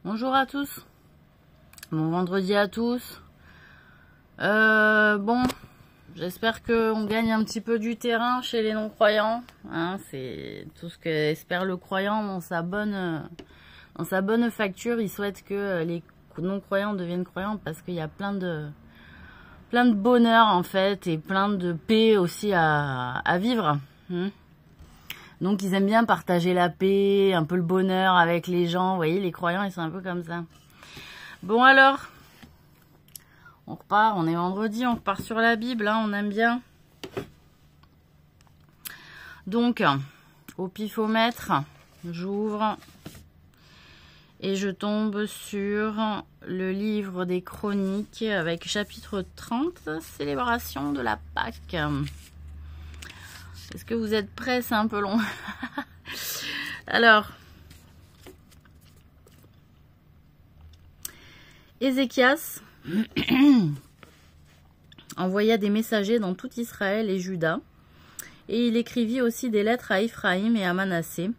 Bonjour à tous. Bon vendredi à tous. Bon, j'espère qu'on gagne un petit peu du terrain chez les non-croyants. Hein, c'est tout ce qu'espère le croyant dans sa bonne facture. Il souhaite que les non-croyants deviennent croyants parce qu'il y a plein de bonheur en fait et plein de paix aussi à vivre. Donc ils aiment bien partager la paix, un peu le bonheur avec les gens. Vous voyez, les croyants, ils sont un peu comme ça. Bon alors, on repart, on est vendredi, on repart sur la Bible, hein, on aime bien. Donc, au pifomètre, j'ouvre et je tombe sur le livre des Chroniques avec chapitre 30, célébration de la Pâque. Est-ce que vous êtes prêts? C'est un peu long. Alors, Ézéchias envoya des messagers dans tout Israël et Juda, et il écrivit aussi des lettres à Ephraïm et à Manassé,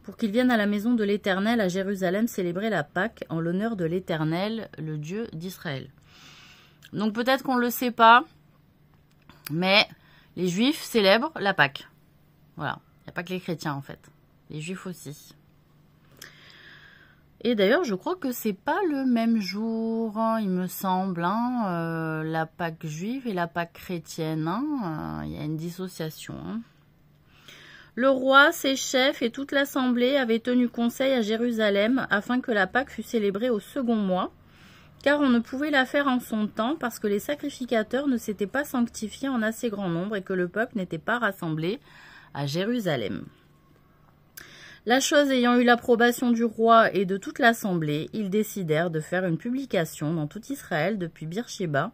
pour qu'ils viennent à la maison de l'Éternel à Jérusalem célébrer la Pâque en l'honneur de l'Éternel, le Dieu d'Israël. Donc peut-être qu'on ne le sait pas, mais les Juifs célèbrent la Pâque. Voilà, il n'y a pas que les chrétiens en fait, les Juifs aussi. Et d'ailleurs, je crois que c'est pas le même jour, hein, il me semble, hein, la Pâque juive et la Pâque chrétienne. Hein, il y a une dissociation. Hein. Le roi, ses chefs et toute l'assemblée avaient tenu conseil à Jérusalem afin que la Pâque fût célébrée au second mois, car on ne pouvait la faire en son temps parce que les sacrificateurs ne s'étaient pas sanctifiés en assez grand nombre et que le peuple n'était pas rassemblé à Jérusalem. La chose ayant eu l'approbation du roi et de toute l'assemblée, ils décidèrent de faire une publication dans tout Israël depuis Beersheba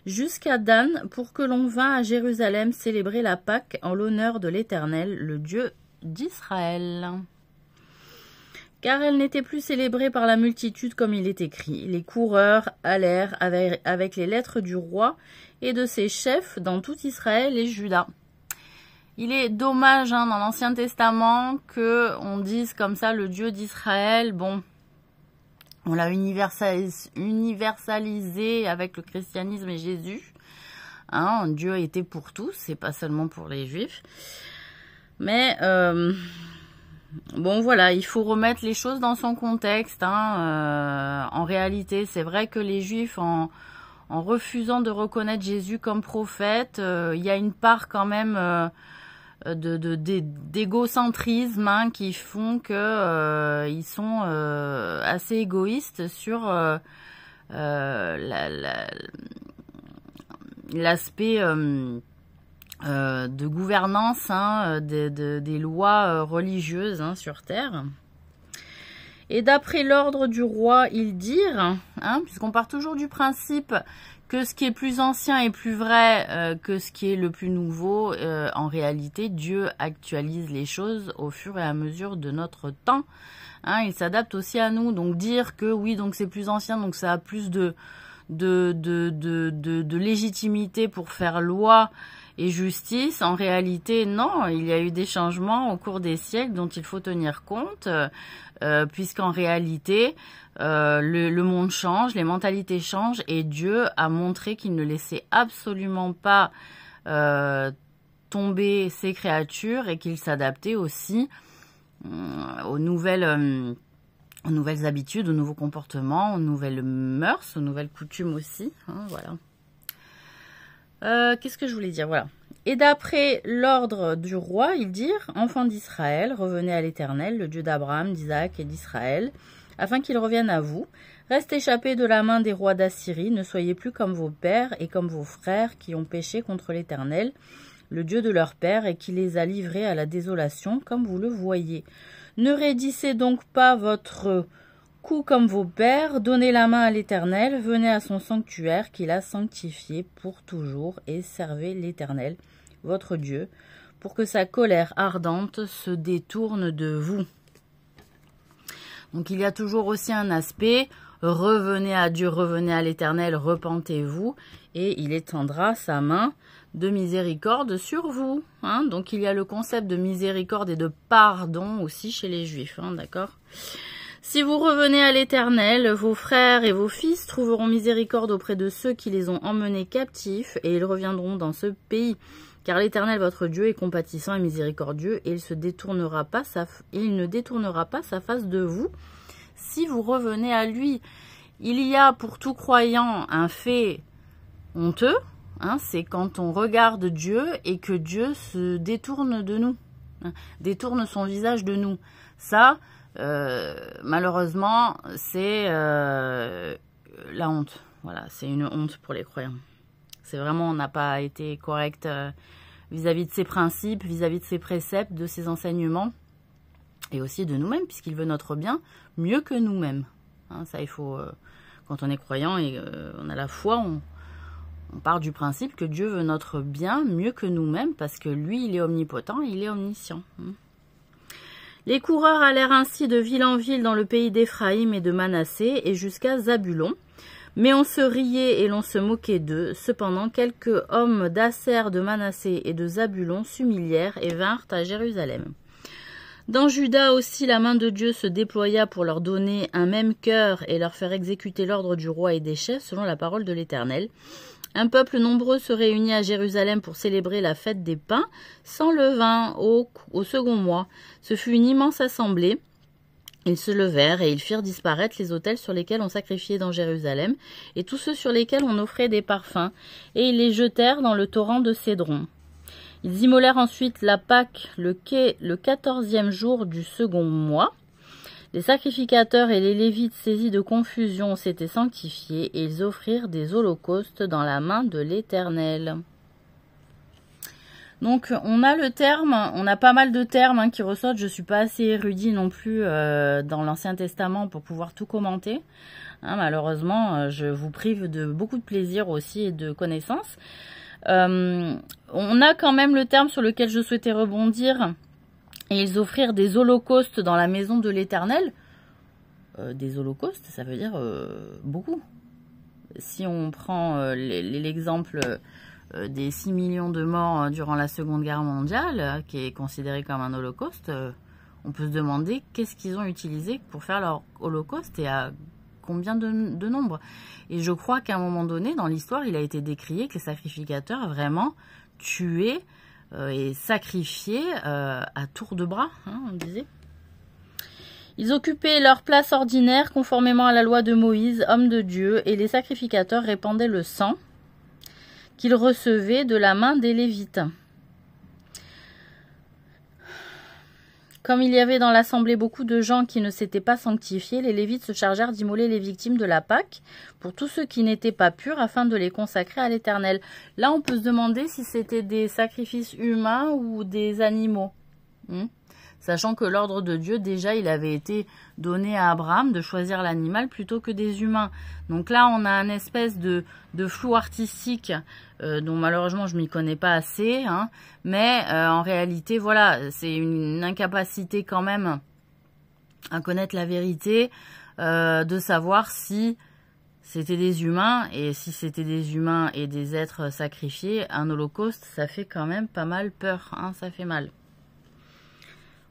jusqu'à Dan pour que l'on vînt à Jérusalem célébrer la Pâque en l'honneur de l'Éternel, le Dieu d'Israël. Car elle n'était plus célébrée par la multitude comme il est écrit. Les coureurs allèrent avec les lettres du roi et de ses chefs dans tout Israël et Juda. Il est dommage hein, dans l'Ancien Testament qu'on dise comme ça le Dieu d'Israël. Bon, on l'a universalisé avec le christianisme et Jésus. Hein, Dieu était pour tous, c'est pas seulement pour les Juifs. Mais bon voilà, il faut remettre les choses dans son contexte. Hein, en réalité, c'est vrai que les Juifs, en refusant de reconnaître Jésus comme prophète, il y a une part quand même d'égocentrisme hein, qui font que ils sont assez égoïstes sur l'aspect de gouvernance hein, des lois religieuses hein, sur terre. Et d'après l'ordre du roi, ils dirent, hein, puisqu'on part toujours du principe que ce qui est plus ancien est plus vrai que ce qui est le plus nouveau, en réalité, Dieu actualise les choses au fur et à mesure de notre temps. Hein, il s'adapte aussi à nous. Donc dire que oui, donc c'est plus ancien, donc ça a plus de légitimité pour faire loi et justice, en réalité, non. Il y a eu des changements au cours des siècles dont il faut tenir compte, puisqu'en réalité, le monde change, les mentalités changent, et Dieu a montré qu'il ne laissait absolument pas tomber ses créatures et qu'il s'adaptait aussi aux nouvelles habitudes, aux nouveaux comportements, aux nouvelles mœurs, aux nouvelles coutumes aussi. Hein, voilà. Qu'est-ce que je voulais dire? Voilà. Et d'après l'ordre du roi, ils dirent, enfants d'Israël, revenez à l'Éternel, le Dieu d'Abraham, d'Isaac et d'Israël, afin qu'il revienne à vous. Reste échappés de la main des rois d'Assyrie, ne soyez plus comme vos pères et comme vos frères qui ont péché contre l'Éternel, le Dieu de leur père, et qui les a livrés à la désolation, comme vous le voyez. Ne raidissez donc pas votre cou comme vos pères, donnez la main à l'Éternel, venez à son sanctuaire qu'il a sanctifié pour toujours, et servez l'Éternel, votre Dieu, pour que sa colère ardente se détourne de vous. Donc il y a toujours aussi un aspect, revenez à Dieu, revenez à l'Éternel, repentez-vous, et il étendra sa main de miséricorde sur vous. Hein. Donc il y a le concept de miséricorde et de pardon aussi chez les Juifs, hein, d'accord ? Si vous revenez à l'Éternel, vos frères et vos fils trouveront miséricorde auprès de ceux qui les ont emmenés captifs, et ils reviendront dans ce pays. Car l'Éternel, votre Dieu, est compatissant et miséricordieux, et il ne détournera pas sa face de vous, si vous revenez à lui. Il y a pour tout croyant un fait honteux, hein, c'est quand on regarde Dieu et que Dieu se détourne de nous, hein, détourne son visage de nous. Ça, malheureusement, c'est la honte. Voilà, c'est une honte pour les croyants. C'est vraiment, on n'a pas été correct vis-à-vis de ses principes, vis-à-vis de ses préceptes, de ses enseignements, et aussi de nous-mêmes, puisqu'il veut notre bien mieux que nous-mêmes. Hein, ça, il faut, quand on est croyant et on a la foi, on part du principe que Dieu veut notre bien mieux que nous-mêmes, parce que lui, il est omnipotent, il est omniscient. Les coureurs allèrent ainsi de ville en ville dans le pays d'Éphraïm et de Manassé, et jusqu'à Zabulon. Mais on se riait et l'on se moquait d'eux. Cependant, quelques hommes d'Aser, de Manassé et de Zabulon s'humilièrent et vinrent à Jérusalem. Dans Juda aussi, la main de Dieu se déploya pour leur donner un même cœur et leur faire exécuter l'ordre du roi et des chefs selon la parole de l'Éternel. Un peuple nombreux se réunit à Jérusalem pour célébrer la fête des pains sans levain au second mois. Ce fut une immense assemblée. Ils se levèrent et ils firent disparaître les autels sur lesquels on sacrifiait dans Jérusalem et tous ceux sur lesquels on offrait des parfums, et ils les jetèrent dans le torrent de Cédron. Ils immolèrent ensuite la Pâque le 14e jour du second mois. Les sacrificateurs et les Lévites saisis de confusion s'étaient sanctifiés et ils offrirent des holocaustes dans la main de l'Éternel. Donc on a le terme, on a pas mal de termes qui ressortent. Je suis pas assez érudit non plus dans l'Ancien Testament pour pouvoir tout commenter. Hein, malheureusement, je vous prive de beaucoup de plaisir aussi et de connaissances. On a quand même le terme sur lequel je souhaitais rebondir. Et ils offrirent des holocaustes dans la maison de l'Éternel. Des holocaustes, ça veut dire beaucoup. Si on prend l'exemple des 6 millions de morts durant la Seconde Guerre mondiale, qui est considéré comme un holocauste, on peut se demander qu'est-ce qu'ils ont utilisé pour faire leur holocauste et à combien de nombre. Et je crois qu'à un moment donné, dans l'histoire, il a été décrié que les sacrificateurs vraiment tuaient et sacrifiés à tour de bras, hein, on disait. Ils occupaient leur place ordinaire conformément à la loi de Moïse, homme de Dieu, et les sacrificateurs répandaient le sang qu'ils recevaient de la main des Lévites. Comme il y avait dans l'assemblée beaucoup de gens qui ne s'étaient pas sanctifiés, les Lévites se chargèrent d'immoler les victimes de la Pâque pour tous ceux qui n'étaient pas purs afin de les consacrer à l'Éternel. Là, on peut se demander si c'était des sacrifices humains ou des animaux. Sachant que l'ordre de Dieu, déjà, il avait été donné à Abraham de choisir l'animal plutôt que des humains. Donc là, on a une espèce de flou artistique dont malheureusement, je ne m'y connais pas assez. Hein, mais en réalité, voilà, c'est une incapacité quand même à connaître la vérité, de savoir si c'était des humains. Et si c'était des humains et des êtres sacrifiés, un holocauste, ça fait quand même pas mal peur. Hein, ça fait mal.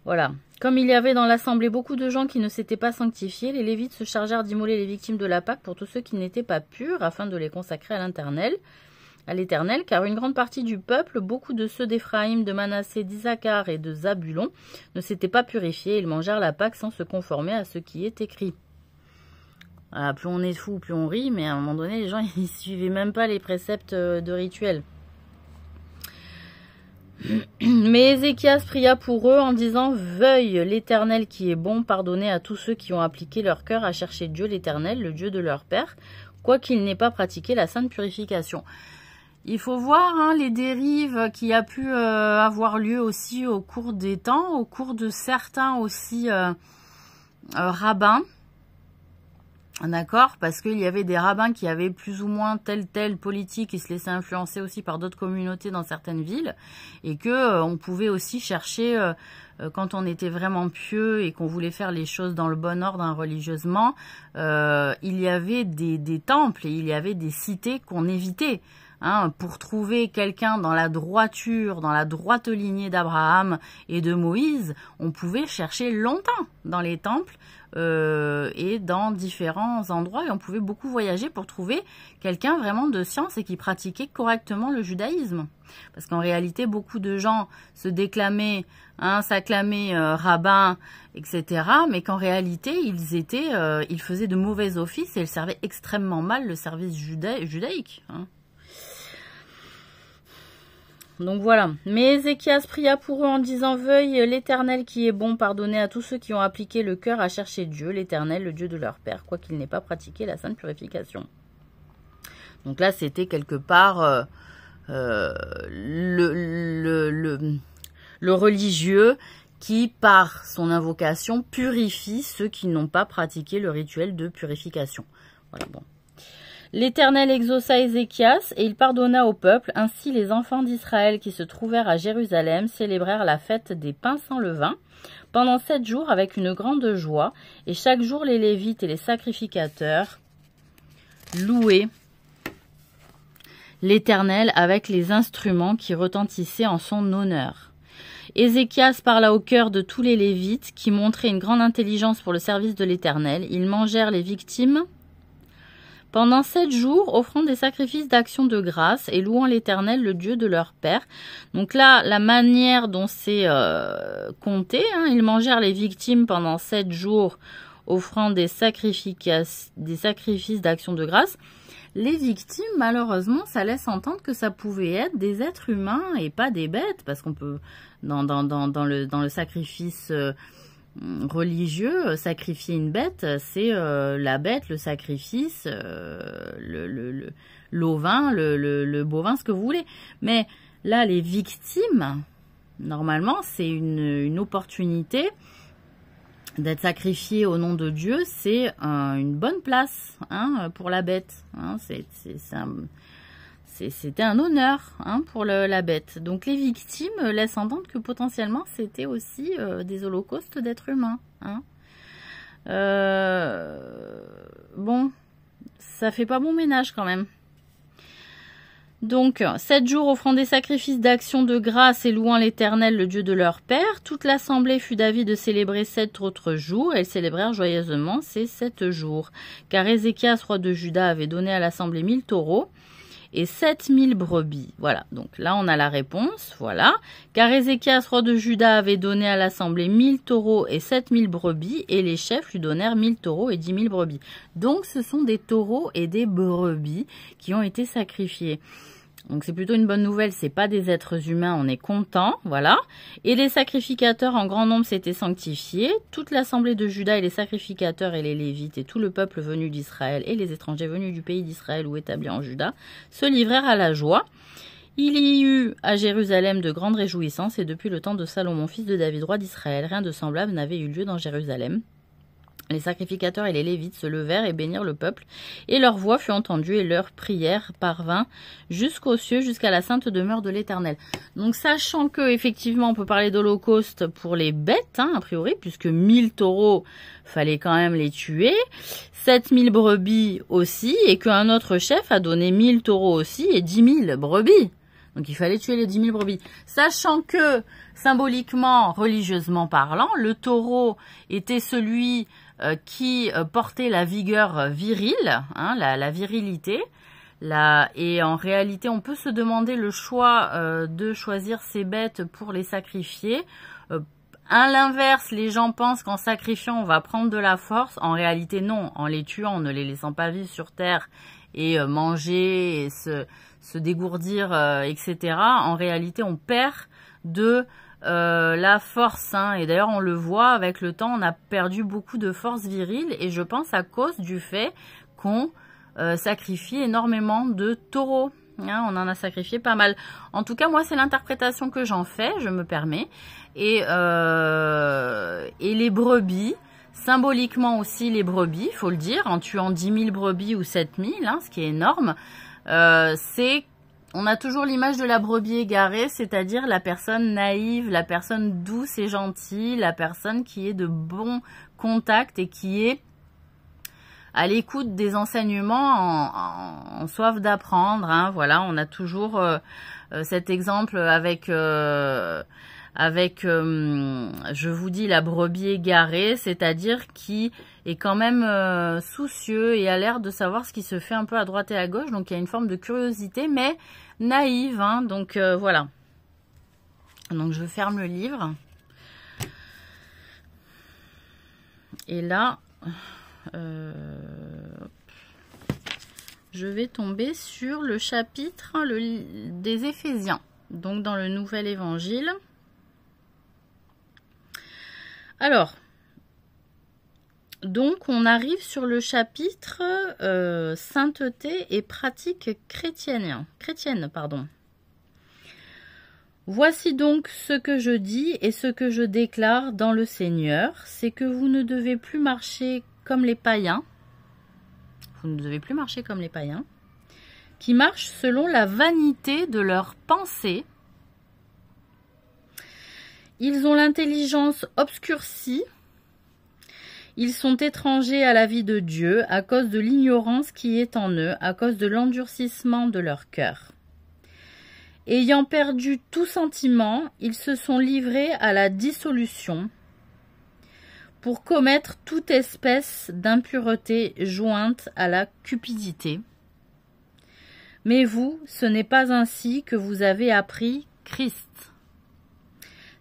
Voilà. Comme il y avait dans l'assemblée beaucoup de gens qui ne s'étaient pas sanctifiés, les Lévites se chargèrent d'immoler les victimes de la Pâque pour tous ceux qui n'étaient pas purs, afin de les consacrer à l'Éternel, car une grande partie du peuple, beaucoup de ceux d'Éphraïm, de Manassé, d'Issacar et de Zabulon, ne s'étaient pas purifiés. Ils mangèrent la Pâque sans se conformer à ce qui est écrit. Voilà, plus on est fou, plus on rit, mais à un moment donné, les gens ils suivaient même pas les préceptes de rituel. Mais Ézéchias pria pour eux en disant « Veuille l'Éternel qui est bon pardonner à tous ceux qui ont appliqué leur cœur à chercher Dieu l'Éternel, le Dieu de leur père, quoiqu'ils n'aient pas pratiqué la sainte purification. » Il faut voir hein, les dérives qui a pu avoir lieu aussi au cours des temps, au cours de certains aussi rabbins. D'accord, parce qu'il y avait des rabbins qui avaient plus ou moins telle politique et se laissaient influencer aussi par d'autres communautés dans certaines villes, et que on pouvait aussi chercher, quand on était vraiment pieux et qu'on voulait faire les choses dans le bon ordre hein, religieusement, il y avait des temples et il y avait des cités qu'on évitait. Hein, pour trouver quelqu'un dans la droiture, dans la droite lignée d'Abraham et de Moïse, on pouvait chercher longtemps dans les temples et dans différents endroits. Et on pouvait beaucoup voyager pour trouver quelqu'un vraiment de science et qui pratiquait correctement le judaïsme. Parce qu'en réalité, beaucoup de gens se déclamaient, s'acclamaient rabbins, etc. Mais qu'en réalité, ils faisaient de mauvais offices et ils servaient extrêmement mal le service judaïque. Donc voilà. Mais Ézéchias pria pour eux en disant: veuille l'Éternel qui est bon pardonner à tous ceux qui ont appliqué le cœur à chercher Dieu, l'Éternel, le Dieu de leur père, quoiqu'il n'ait pas pratiqué la sainte purification. Donc là, c'était quelque part le religieux qui, par son invocation, purifie ceux qui n'ont pas pratiqué le rituel de purification. Voilà, bon. L'Éternel exauça Ézéchias et il pardonna au peuple. Ainsi, les enfants d'Israël qui se trouvèrent à Jérusalem célébrèrent la fête des pains sans levain pendant 7 jours avec une grande joie. Et chaque jour, les Lévites et les sacrificateurs louaient l'Éternel avec les instruments qui retentissaient en son honneur. Ézéchias parla au cœur de tous les Lévites qui montraient une grande intelligence pour le service de l'Éternel. Ils mangèrent les victimes pendant 7 jours, offrant des sacrifices d'action de grâce et louant l'Éternel, le Dieu de leur père. Donc là, la manière dont c'est compté, ils mangèrent les victimes pendant 7 jours, offrant des sacrifices d'action de grâce. Les victimes, malheureusement, ça laisse entendre que ça pouvait être des êtres humains et pas des bêtes, parce qu'on peut, dans le sacrifice religieux, sacrifier une bête, c'est la bête, le sacrifice, l'ovin, le bovin, ce que vous voulez. Mais là, les victimes, normalement, c'est une opportunité d'être sacrifié au nom de Dieu, c'est une bonne place pour la bête. C'était un honneur pour la bête. Donc les victimes laissent entendre que potentiellement c'était aussi des holocaustes d'êtres humains. Bon, ça fait pas bon ménage quand même. Donc, 7 jours offrant des sacrifices d'action de grâce et louant l'Éternel, le Dieu de leur père. Toute l'assemblée fut d'avis de célébrer 7 autres jours, et ils célébrèrent joyeusement ces 7 jours. Car Ézéchias, roi de Juda, avait donné à l'assemblée 1000 taureaux et 7000 brebis. Voilà, donc là on a la réponse, voilà. Car Ézéchias, roi de Juda, avait donné à l'assemblée 1000 taureaux et 7000 brebis, et les chefs lui donnèrent 1000 taureaux et 10 000 brebis. Donc ce sont des taureaux et des brebis qui ont été sacrifiés. Donc c'est plutôt une bonne nouvelle, c'est pas des êtres humains, on est content, voilà. Et les sacrificateurs en grand nombre s'étaient sanctifiés. Toute l'assemblée de Juda et les sacrificateurs et les Lévites et tout le peuple venu d'Israël et les étrangers venus du pays d'Israël ou établis en Juda se livrèrent à la joie. Il y eut à Jérusalem de grandes réjouissances et depuis le temps de Salomon, fils de David, roi d'Israël, rien de semblable n'avait eu lieu dans Jérusalem. Les sacrificateurs et les Lévites se levèrent et bénirent le peuple, et leur voix fut entendue et leur prière parvint jusqu'aux cieux, jusqu'à la sainte demeure de l'Éternel. Donc sachant que effectivement on peut parler d'holocauste pour les bêtes, a priori, puisque 1000 taureaux, fallait quand même les tuer, 7000 brebis aussi, et qu'un autre chef a donné 1000 taureaux aussi et 10 000 brebis. Donc il fallait tuer les 10 000 brebis. Sachant que, symboliquement, religieusement parlant, le taureau était celui qui portait la vigueur virile, la virilité. Et en réalité, on peut se demander le choix de choisir ces bêtes pour les sacrifier. À l'inverse, les gens pensent qu'en sacrifiant, on va prendre de la force. En réalité, non. En les tuant, en ne les laissant pas vivre sur terre et manger et se dégourdir, etc. En réalité, on perd de la force. Et d'ailleurs, on le voit avec le temps, on a perdu beaucoup de force virile. Et je pense à cause du fait qu'on sacrifie énormément de taureaux. On en a sacrifié pas mal. En tout cas, moi, c'est l'interprétation que j'en fais, je me permets. Et les brebis, symboliquement aussi les brebis, il faut le dire, en tuant 10 000 brebis ou 7 000, ce qui est énorme, on a toujours l'image de la brebis égarée, c'est-à-dire la personne naïve, la personne douce et gentille, la personne qui est de bon contact et qui est à l'écoute des enseignements en soif d'apprendre. Voilà, on a toujours cet exemple avec avec, je vous dis, la brebis égarée, c'est-à-dire qui est quand même soucieux et a l'air de savoir ce qui se fait un peu à droite et à gauche. Donc, il y a une forme de curiosité, mais naïve. Hein, donc, voilà. Donc, je ferme le livre. Et là, je vais tomber sur le chapitre des Éphésiens. Donc, dans le Nouvel Évangile. Alors, donc on arrive sur le chapitre sainteté et pratique chrétienne. Voici donc ce que je dis et ce que je déclare dans le Seigneur, c'est que vous ne devez plus marcher comme les païens. Vous ne devez plus marcher comme les païens, qui marchent selon la vanité de leurs pensées. Ils ont l'intelligence obscurcie. Ils sont étrangers à la vie de Dieu à cause de l'ignorance qui est en eux, à cause de l'endurcissement de leur cœur. Ayant perdu tout sentiment, ils se sont livrés à la dissolution pour commettre toute espèce d'impureté jointe à la cupidité. Mais vous, ce n'est pas ainsi que vous avez appris Christ.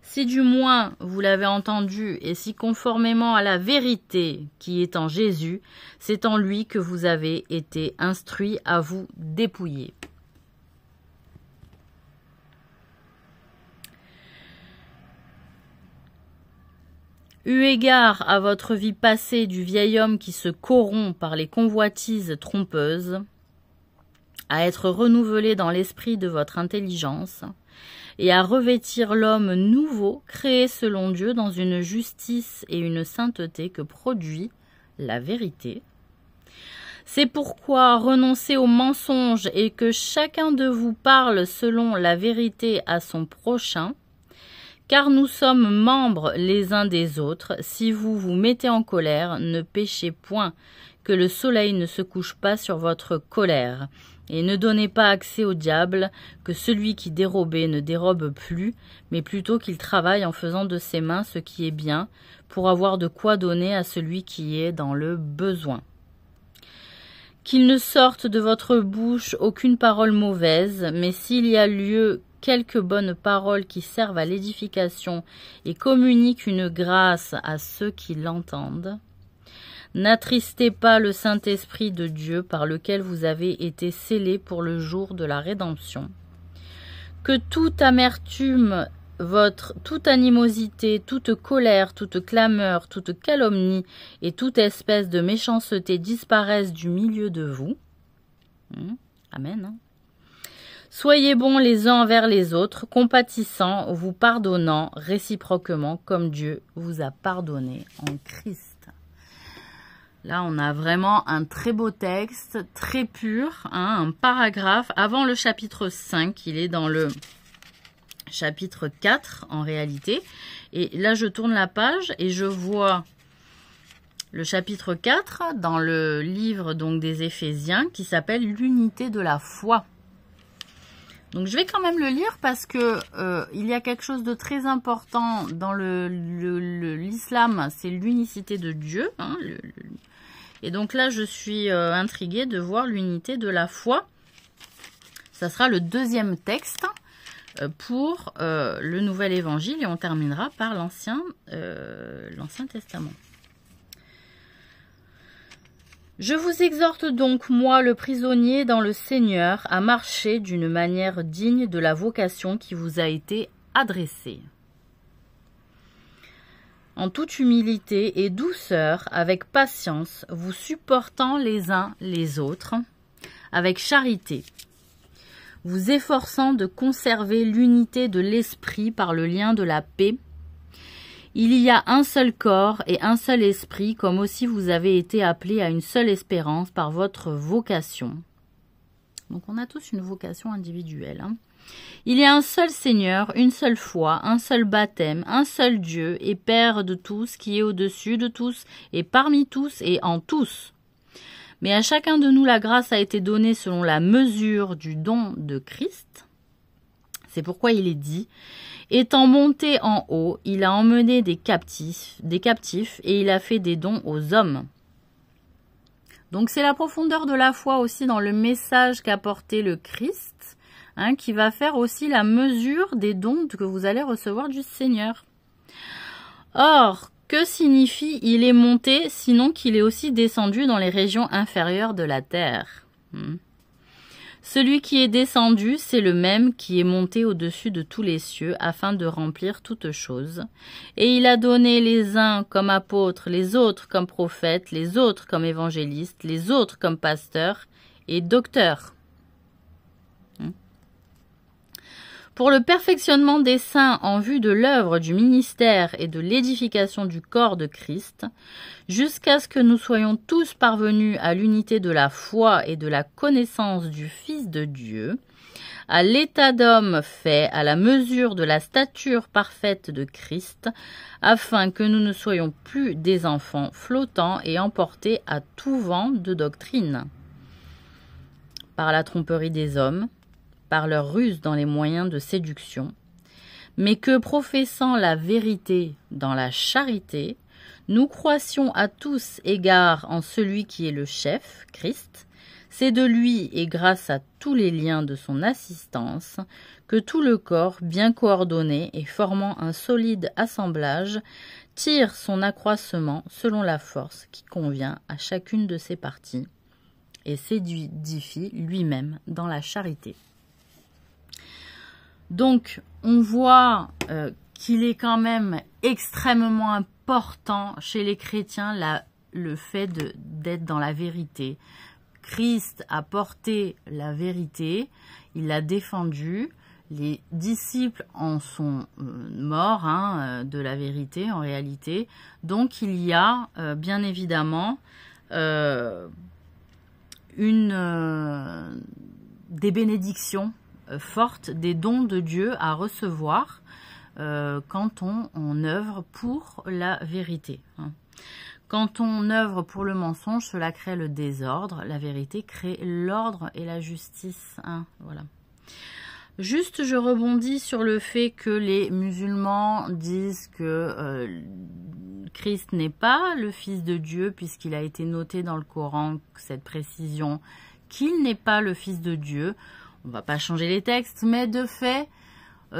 Si du moins vous l'avez entendu et si conformément à la vérité qui est en Jésus, c'est en lui que vous avez été instruits à vous dépouiller. Eu égard à votre vie passée du vieil homme qui se corrompt par les convoitises trompeuses, à être renouvelé dans l'esprit de votre intelligence, et à revêtir l'homme nouveau, créé selon Dieu dans une justice et une sainteté que produit la vérité. C'est pourquoi renoncez aux mensonges et que chacun de vous parle selon la vérité à son prochain, car nous sommes membres les uns des autres. Si vous vous mettez en colère, ne péchez point, que le soleil ne se couche pas sur votre colère. Et ne donnez pas accès au diable, que celui qui dérobait ne dérobe plus, mais plutôt qu'il travaille en faisant de ses mains ce qui est bien, pour avoir de quoi donner à celui qui est dans le besoin. Qu'il ne sorte de votre bouche aucune parole mauvaise, mais s'il y a lieu quelques bonnes paroles qui servent à l'édification et communiquent une grâce à ceux qui l'entendent, n'attristez pas le Saint-Esprit de Dieu par lequel vous avez été scellés pour le jour de la rédemption. Que toute amertume, toute animosité, toute colère, toute clameur, toute calomnie et toute espèce de méchanceté disparaissent du milieu de vous. Amen. Soyez bons les uns envers les autres, compatissants, vous pardonnant réciproquement comme Dieu vous a pardonné en Christ. Là, on a vraiment un très beau texte, très pur, un paragraphe. Avant le chapitre 5, il est dans le chapitre 4 en réalité. Et là, je tourne la page et je vois le chapitre 4 dans le livre donc, des Éphésiens qui s'appelle « L'unité de la foi ». Donc, je vais quand même le lire parce que il y a quelque chose de très important dans l'islam, c'est l'unicité de Dieu. Et donc là, je suis intriguée de voir l'unité de la foi. Ça sera le deuxième texte pour le Nouvel Évangile et on terminera par l'Ancien Testament. Je vous exhorte donc, moi, le prisonnier dans le Seigneur, à marcher d'une manière digne de la vocation qui vous a été adressée. En toute humilité et douceur, avec patience, vous supportant les uns les autres, avec charité, vous efforçant de conserver l'unité de l'esprit par le lien de la paix. Il y a un seul corps et un seul esprit, comme aussi vous avez été appelés à une seule espérance par votre vocation. Donc on a tous une vocation individuelle. Il y a un seul Seigneur, une seule foi, un seul baptême, un seul Dieu et Père de tous, qui est au-dessus de tous et parmi tous et en tous. Mais à chacun de nous la grâce a été donnée selon la mesure du don de Christ. C'est pourquoi il est dit: Étant monté en haut, il a emmené des captifs et il a fait des dons aux hommes. Donc c'est la profondeur de la foi aussi dans le message qu'a porté le Christ, hein, qui va faire aussi la mesure des dons que vous allez recevoir du Seigneur. Or, que signifie « il est monté » sinon qu'il est aussi descendu dans les régions inférieures de la terre? Celui qui est descendu, c'est le même qui est monté au-dessus de tous les cieux afin de remplir toutes choses. Et il a donné les uns comme apôtres, les autres comme prophètes, les autres comme évangélistes, les autres comme pasteurs et docteurs. Pour le perfectionnement des saints en vue de l'œuvre du ministère et de l'édification du corps de Christ, jusqu'à ce que nous soyons tous parvenus à l'unité de la foi et de la connaissance du Fils de Dieu, à l'état d'homme fait à la mesure de la stature parfaite de Christ, afin que nous ne soyons plus des enfants flottants et emportés à tout vent de doctrine, par la tromperie des hommes, par leur ruse dans les moyens de séduction, mais que, professant la vérité dans la charité, nous croissions à tous égards en celui qui est le chef, Christ. C'est de lui et grâce à tous les liens de son assistance que tout le corps, bien coordonné et formant un solide assemblage, tire son accroissement selon la force qui convient à chacune de ses parties et s'édifie lui-même dans la charité. Donc, on voit qu'il est quand même extrêmement important chez les chrétiens le fait d'être dans la vérité. Christ a porté la vérité, il l'a défendue, les disciples en sont morts de la vérité en réalité. Donc, il y a bien évidemment des bénédictions forte des dons de Dieu à recevoir quand on œuvre pour la vérité. Quand on œuvre pour le mensonge, cela crée le désordre. La vérité crée l'ordre et la justice. Voilà. Juste, je rebondis sur le fait que les musulmans disent que Christ n'est pas le Fils de Dieu, puisqu'il a été noté dans le Coran, cette précision, qu'il n'est pas le Fils de Dieu. On ne va pas changer les textes, mais de fait,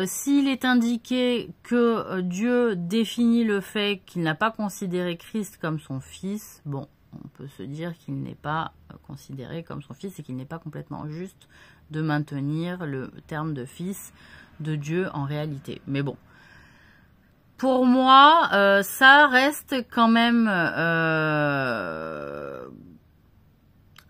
s'il est indiqué que Dieu définit le fait qu'il n'a pas considéré Christ comme son fils, bon, on peut se dire qu'il n'est pas considéré comme son fils et qu'il n'est pas complètement juste de maintenir le terme de fils de Dieu en réalité. Mais bon, pour moi, ça reste quand même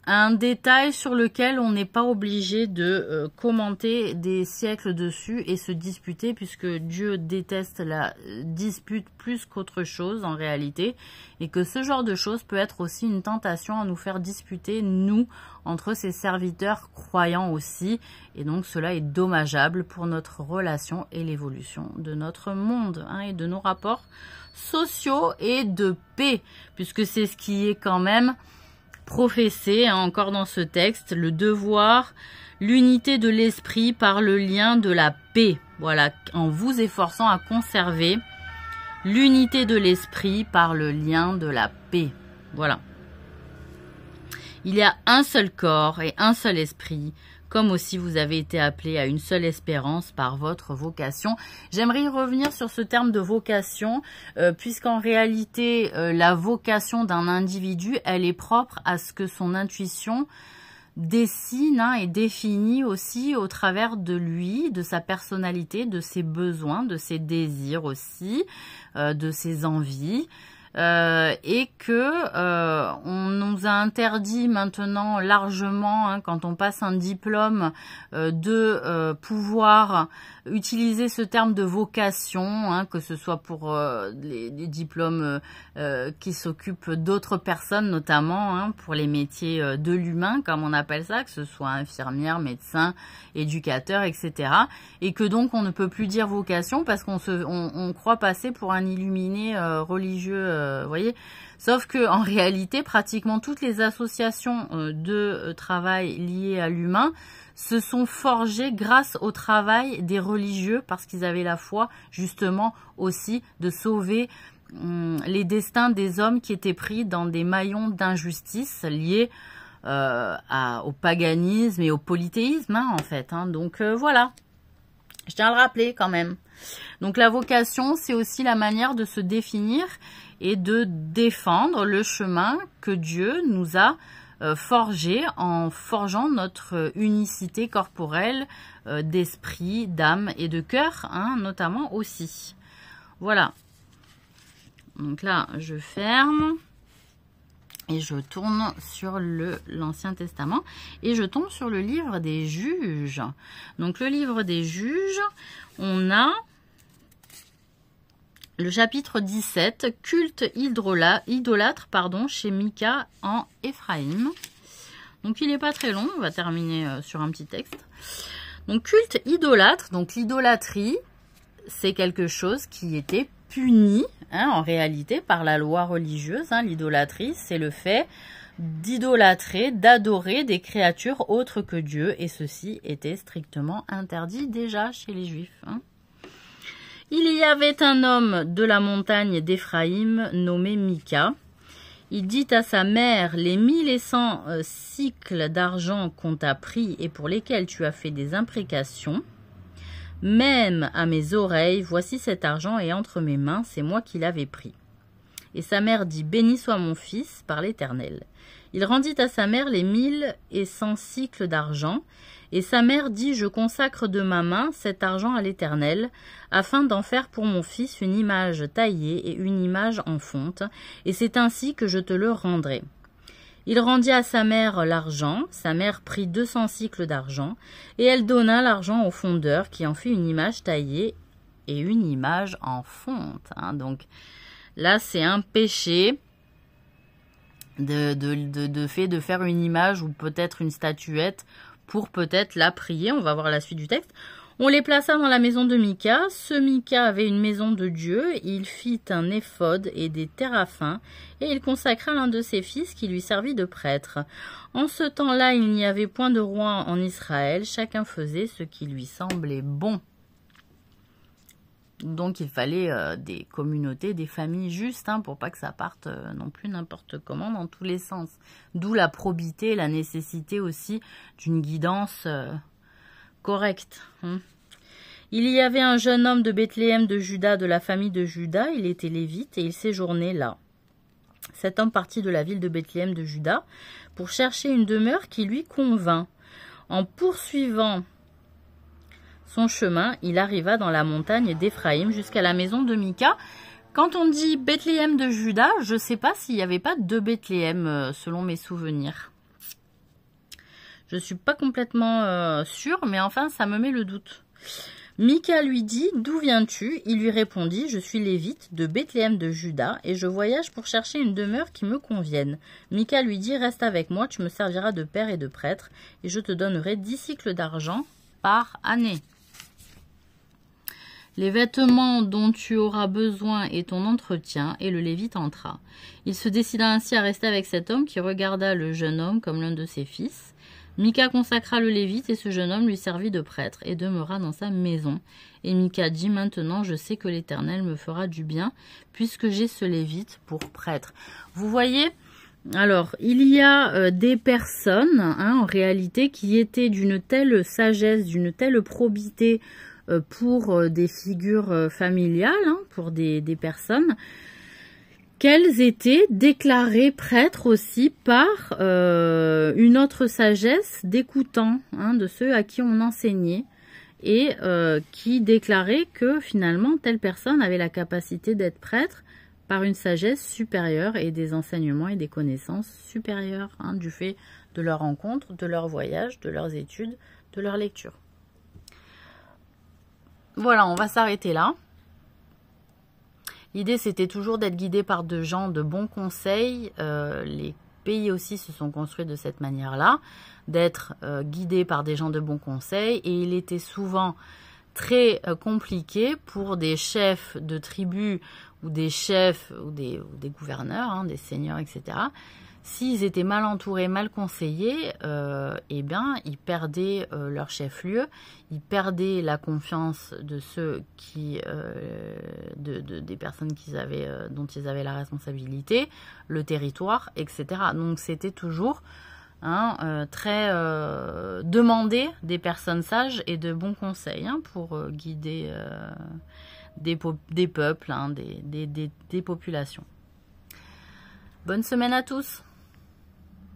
un détail sur lequel on n'est pas obligé de commenter des siècles dessus et se disputer, puisque Dieu déteste la dispute plus qu'autre chose en réalité, et que ce genre de choses peut être aussi une tentation à nous faire disputer, nous, entre ses serviteurs croyants aussi, et donc cela est dommageable pour notre relation et l'évolution de notre monde et de nos rapports sociaux et de paix, puisque c'est ce qui est quand même professer encore dans ce texte, le devoir, l'unité de l'esprit par le lien de la paix. Voilà, en vous efforçant à conserver l'unité de l'esprit par le lien de la paix. Voilà. Il y a un seul corps et un seul esprit, comme aussi vous avez été appelés à une seule espérance par votre vocation. J'aimerais y revenir sur ce terme de vocation, puisqu'en réalité, la vocation d'un individu, elle est propre à ce que son intuition dessine et définit aussi au travers de lui, de sa personnalité, de ses besoins, de ses désirs aussi, de ses envies. Et que on nous a interdit maintenant largement, quand on passe un diplôme, de pouvoir utiliser ce terme de vocation, que ce soit pour les diplômes qui s'occupent d'autres personnes, notamment pour les métiers de l'humain, comme on appelle ça, que ce soit infirmière, médecin, éducateur, etc. Et que donc on ne peut plus dire vocation parce qu'on croit passer pour un illuminé religieux. Voyez, Sauf que en réalité, pratiquement toutes les associations de travail liées à l'humain se sont forgées grâce au travail des religieux parce qu'ils avaient la foi justement aussi de sauver les destins des hommes qui étaient pris dans des maillons d'injustice liés au paganisme et au polythéisme en fait. Donc voilà, je tiens à le rappeler quand même. Donc la vocation, c'est aussi la manière de se définir et de défendre le chemin que Dieu nous a forgé en forgeant notre unicité corporelle d'esprit, d'âme et de cœur, notamment aussi. Voilà. Donc là, je ferme et je tourne sur l'Ancien Testament et je tombe sur le livre des Juges. Donc le livre des Juges, on a le chapitre 17, culte idolâtre chez Mika en Éphraïm. Donc il n'est pas très long, on va terminer sur un petit texte. Donc culte idolâtre, donc l'idolâtrie, c'est quelque chose qui était puni en réalité par la loi religieuse. L'idolâtrie, c'est le fait d'idolâtrer, d'adorer des créatures autres que Dieu, et ceci était strictement interdit déjà chez les Juifs. Il y avait un homme de la montagne d'Éphraïm nommé Mika. Il dit à sa mère, les 1100 cycles d'argent qu'on t'a pris et pour lesquels tu as fait des imprécations, même à mes oreilles, voici cet argent et entre mes mains, c'est moi qui l'avais pris. Et sa mère dit, béni soit mon fils par l'Éternel. Il rendit à sa mère les 1100 cycles d'argent, et sa mère dit, je consacre de ma main cet argent à l'Éternel, afin d'en faire pour mon fils une image taillée et une image en fonte, et c'est ainsi que je te le rendrai. Il rendit à sa mère l'argent, sa mère prit 200 cycles d'argent, et elle donna l'argent au fondeur, qui en fit une image taillée et une image en fonte. Donc là, c'est un péché de fait de faire une image ou peut-être une statuette pour peut-être la prier. On va voir la suite du texte. On les plaça dans la maison de Mika. Ce Mika avait une maison de Dieu. Il fit un éphod et des téraphins, et il consacra l'un de ses fils qui lui servit de prêtre. En ce temps-là, il n'y avait point de roi en Israël. Chacun faisait ce qui lui semblait bon. Donc il fallait des communautés, des familles justes, pour pas que ça parte non plus n'importe comment dans tous les sens. D'où la probité, la nécessité aussi d'une guidance correcte. Il y avait un jeune homme de Bethléem de Juda, de la famille de Juda, il était lévite et il séjournait là. Cet homme partit de la ville de Bethléem de Juda pour chercher une demeure qui lui convint. En poursuivant son chemin, il arriva dans la montagne d'Éphraïm jusqu'à la maison de Mika. Quand on dit Bethléem de Juda, je ne sais pas s'il n'y avait pas deux Bethléem selon mes souvenirs. Je ne suis pas complètement sûre, mais enfin ça me met le doute. Mika lui dit, d'où viens-tu? Il lui répondit, je suis lévite de Bethléem de Juda et je voyage pour chercher une demeure qui me convienne. Mika lui dit, reste avec moi, tu me serviras de père et de prêtre et je te donnerai 10 cycles d'argent par année. Les vêtements dont tu auras besoin et ton entretien, et le Lévite entra. Il se décida ainsi à rester avec cet homme qui regarda le jeune homme comme l'un de ses fils. Mika consacra le Lévite et ce jeune homme lui servit de prêtre et demeura dans sa maison. Et Mika dit, maintenant je sais que l'Éternel me fera du bien puisque j'ai ce Lévite pour prêtre. Vous voyez, alors il y a des personnes en réalité qui étaient d'une telle sagesse, d'une telle probité pour des figures familiales, pour des personnes, qu'elles étaient déclarées prêtres aussi par une autre sagesse d'écoutants de ceux à qui on enseignait et qui déclaraient que finalement telle personne avait la capacité d'être prêtre par une sagesse supérieure et des enseignements et des connaissances supérieures du fait de leur rencontre, de leur voyage, de leurs études, de leur lecture. Voilà, on va s'arrêter là. L'idée, c'était toujours d'être guidé par de gens de bons conseils. Les pays aussi se sont construits de cette manière-là, d'être guidés par des gens de bons conseils. Et il était souvent très compliqué pour des chefs de tribus des chefs ou des gouverneurs, hein, des seigneurs, etc., s'ils étaient mal entourés, mal conseillés, eh bien, ils perdaient leur chef-lieu, ils perdaient la confiance de ceux qui, des personnes dont ils avaient la responsabilité, le territoire, etc. Donc, c'était toujours très demandé des personnes sages et de bons conseils pour guider des peuples, des populations. Bonne semaine à tous!